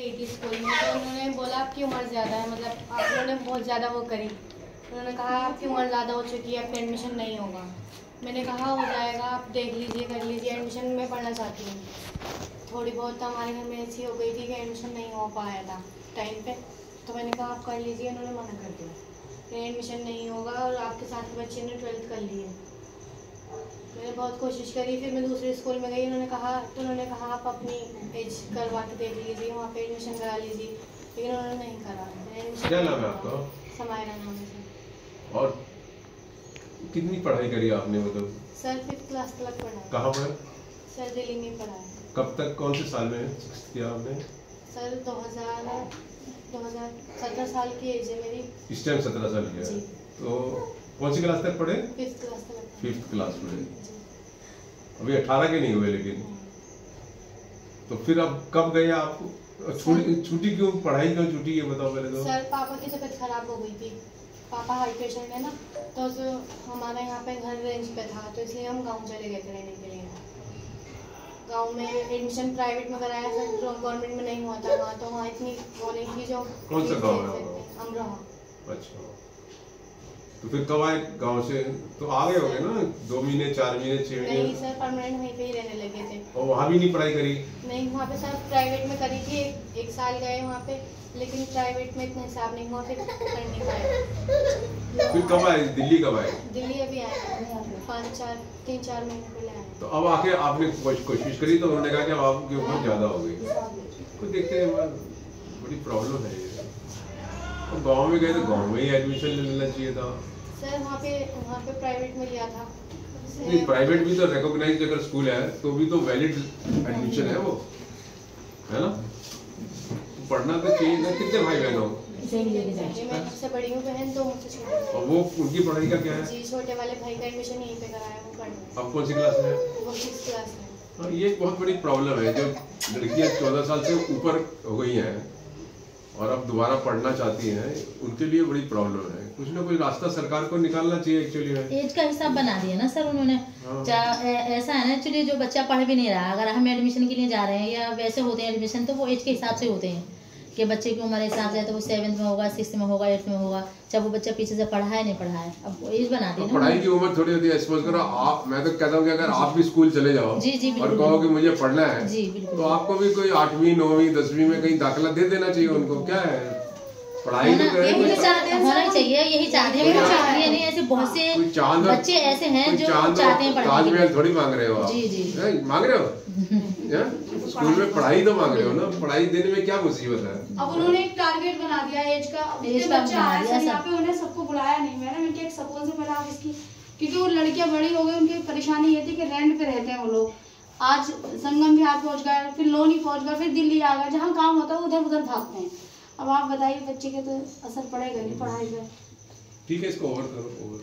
गई थी स्कूल में, तो उन्होंने बोला आपकी उम्र ज़्यादा है, मतलब आप लोगों ने बहुत ज़्यादा वो करी। उन्होंने कहा आपकी उम्र ज़्यादा हो चुकी है, आपका एडमिशन नहीं होगा। मैंने कहा हो जाएगा, आप देख लीजिए, कर लीजिए, एडमिशन मैं पढ़ना चाहती हूँ। थोड़ी बहुत हमारे घर में ऐसी हो गई थी कि एडमिशन नहीं हो पाया था टाइम पे, तो मैंने कहा आप कर लीजिए। उन्होंने मना कर दिया कि एडमिशन नहीं होगा, और आपके साथ के बच्चे ने 12th कर लिए। मैंने बहुत कोशिश करी, फिर मैं दूसरे स्कूल में गई। उन्होंने कहा आप अपनी एज करवा के देख लीजिए, वहाँ पे एडमिशन करा लीजिए, लेकिन उन्होंने नहीं करा। क्या नाम है आपका? समायरा नाम है सर। और कितनी पढ़ाई करी आपने? मतलब सर 5th क्लास तक पढ़ा है। कहाँ पर? सर दिल्ली में पढ़ा है। कब तक, कौन से साल में किया आपने? सर 2017 साल की एज है मेरी। इस टाइम 17 साल की है। तो कौन सी क्लास तक पढ़े? 5th क्लास तक। 5th क्लास पढ़े। अभी 18 के नहीं हुए लेकिन। तो फिर अब कब गए आप? छुट्टी क्यों, पढ़ाई क्यों छुट्टी, ये बताओ पहले तो। सर पापा की तबीयत खराब हो गई थी, पापा हाई पेशेंट है ना, तो हमारे यहाँ पे घर रेंज पे था, तो इसलिए हम गांव चले गए थे रहने के लिए। गांव में एडमिशन प्राइवेट में कराया सर, गवर्नमेंट में नहीं हुआ था वहाँ, तो वहाँ इतनी वो नहीं थी जो। कौन सा गाँव है? अमरोहा। अच्छा, तो फिर कब आए गांव से? तो आ गए होंगे ना 2 महीने, 4 महीने, 6 महीने? नहीं सर, परमानेंट वहीं पे ही रहने लगे थे। और वहाँ भी नहीं पढ़ाई करी? नहीं, वहाँ पे सर प्राइवेट में करी थी, एक साल गए वहाँ पे, लेकिन प्राइवेट में इतना हिसाब नहीं हुआ, फिर कर नहीं पाए। फिर कब आए दिल्ली? कब आए दिल्ली? अभी आए 3-4 महीने पहले आए। तो अब आके आपने कोशिश करी, तो उन्होंने कहा कि अब आपकी उम्र ज्यादा हो गई। तो देखते हैं बड़ी प्रॉब्लम है ये। तो गांव में गए तो गांव में ही एडमिशन ले लेना चाहिए था सर। वहाँ पे प्राइवेट में लिया था। नहीं, प्राइवेट भी तो रिकॉग्नाइज्ड अगर स्कूल है तो भी तो वैलिड एडमिशन है वो, है ना? पढ़ना तो चाहिए ना। कितने भाई बहन हो? मैं सबसे बड़ी हूँ बहन, तो मुझसे छोटी। और वो उनकी पढ़ाई का क्या है? जी, छोटे वाले भाई का एडमिशन यहीं पे कराया, वो पढ़ना। अब कौन सी क्लास में है? वो 6th क्लास में। और ये एक बहुत बड़ी प्रॉब्लम है, जो लड़कियां 14 साल से ऊपर हो गई हैं और अब दोबारा पढ़ना चाहती हैं, उनके लिए बड़ी प्रॉब्लम है। कुछ ना कुछ रास्ता सरकार को निकालना चाहिए एक्चुअली में। एज का हिसाब बना दिया ना सर उन्होंने। ऐसा है ना एक्चुअली, जो बच्चा पढ़ भी नहीं रहा, अगर हम एडमिशन के लिए जा रहे हैं या वैसे होते हैं एडमिशन, तो वो एज के हिसाब से होते हैं कि बच्चे की उम्र हिसाब से, तो वो 7th में होगा, 6th में होगा, 8th में होगा, चाहे वो बच्चा पीछे से पढ़ा है नहीं पढ़ा है। अब एज बना दी ना। पढ़ाई की उम्र थोड़ी होती है। सपोज करो आप, मैं तो कहता हूँ कि अगर आप भी स्कूल चले जाओ जी और कहो कि मुझे पढ़ना है, तो आपको भी कोई 8वीं 9वीं 10वीं में कहीं दाखिला दे देना चाहिए उनको। क्या है, पढ़ाई तो होना ही चाहिए, यही चाहते हैं। नहीं, ऐसे बहुत से बच्चे ऐसे हैं जो चाहते हैं पढ़ाई। ताजमहल थोड़ी मांग रहे हो आप? जी मांग रहे हो स्कूल में पढ़ाई तो मांग रहे हो ना। पढ़ाई देने में क्या मुसीबत है? अब उन्होंने एक टारगेट बना दिया एज का। बच्चे आए सर यहाँ पे, उन्हें सबको बुलाया नहीं। मैंने इनके एक सपोज से पहले आप इसकी, क्योंकि वो लड़कियां बड़ी हो गई, उनकी परेशानी ये थी कि रेंट पे रहते हैं वो लोग। आज संगम बिहार पहुंच गए, फिर लोनी पहुंच गए, फिर दिल्ली आ गए, जहाँ काम होता है उधर उधर भागते हैं। अब आप बताइए, बच्चे के तो असर पड़ेगा नहीं पढ़ाई पर। ठीक है, इसको ओवर करो, ओवर